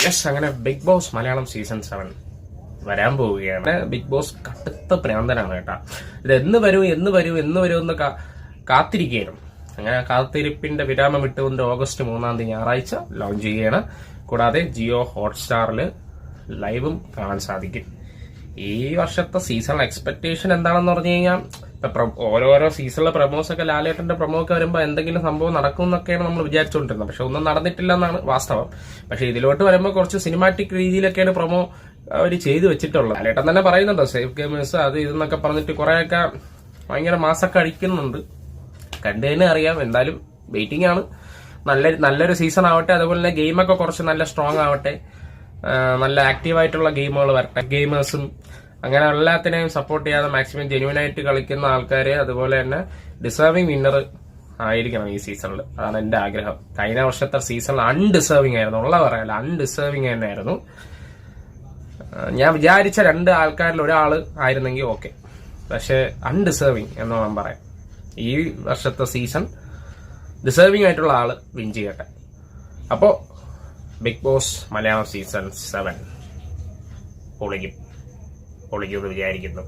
Yes, അങ്ങനെ big boss Malayalam season 7 വരാൻ പോവുകയാണ്. ബിഗ് ബോസ് കടുത്ത പ്രാന്തനാണ് കേട്ടാ. ഇത് എന്ന് വരും എന്ന് കാത്തിരിക്കുകയാണ്. അങ്ങനെ കാത്തിരിപ്പിന്റെ വിരാമം വിട്ടുകൊണ്ട് ഓഗസ്റ്റ് 3 ഞായറാഴ്ച ലോഞ്ച് ചെയ്യുകയാണ്. കൂടാതെ ജിയോ ഹോട്ട്സ്റ്റാറിൽ ലൈവും കാണാൻ സാധിക്കും. ഈ വർഷത്തെ സീസൺ എക്സ്പെക്ടേഷൻ എന്താണെന്ന് പറഞ്ഞു കഴിഞ്ഞാൽ, ഓരോരോ സീസണിലെ പ്രൊമോസ് ഒക്കെ ലാലേട്ടന്റെ പ്രൊമോ ഒക്കെ വരുമ്പോൾ എന്തെങ്കിലും സംഭവം നടക്കും എന്നൊക്കെയാണ് നമ്മൾ വിചാരിച്ചുകൊണ്ടിരുന്നത്. പക്ഷെ ഒന്നും നടന്നിട്ടില്ല എന്നാണ് വാസ്തവം. പക്ഷെ ഇതിലോട്ട് വരുമ്പോൾ കുറച്ച് സിനിമാറ്റിക് രീതിയിലൊക്കെയാണ് പ്രൊമോ അവർ ചെയ്തു വെച്ചിട്ടുള്ളത്. ലാലേട്ടൻ തന്നെ പറയുന്നുണ്ടോ സേഫ് ഗെയിമേഴ്സ് അത് ഇതെന്നൊക്കെ പറഞ്ഞിട്ട് കുറെയൊക്കെ ഭയങ്കര മാസൊക്കെ അടിക്കുന്നുണ്ട്. കണ്ടു തന്നെ അറിയാം. എന്തായാലും വെയിറ്റിംഗ് ആണ്. നല്ലൊരു സീസൺ ആവട്ടെ. അതുപോലെ തന്നെ ഗെയിമൊക്കെ കുറച്ച് നല്ല സ്ട്രോങ് ആവട്ടെ. നല്ല ആക്റ്റീവായിട്ടുള്ള ഗെയിമുകൾ വരട്ടെ. ഗെയിമേഴ്സും അങ്ങനെ എല്ലാത്തിനെയും സപ്പോർട്ട് ചെയ്യാതെ മാക്സിമം ജെന്യൂൻ ആയിട്ട് കളിക്കുന്ന ആൾക്കാര്, അതുപോലെ തന്നെ ഡിസേർവിംഗ് വിന്നർ ആയിരിക്കണം ഈ സീസണിൽ. അതാണ് എന്റെ ആഗ്രഹം. കഴിഞ്ഞ വർഷത്തെ സീസണിൽ അൺഡിസേർവിംഗ് ആയിരുന്നു, ഉള്ള പറയല്ല, അൺഡിസേർവിംഗ് തന്നെയായിരുന്നു. ഞാൻ വിചാരിച്ച 2 ആൾക്കാരിൽ ഒരാള് ആയിരുന്നെങ്കിൽ ഓക്കെ, പക്ഷെ അൺഡിസേർവിംഗ് എന്ന് ഞാൻ പറയാം. ഈ വർഷത്തെ സീസൺ ഡിസേർവിംഗ് ആയിട്ടുള്ള ആള് വിൻ ചെയ്യട്ടെ. അപ്പോ ബിഗ് ബോസ് മലയാളം സീസൺ 7 പൊളിക്കുമെന്ന് വിചാരിക്കുന്നു.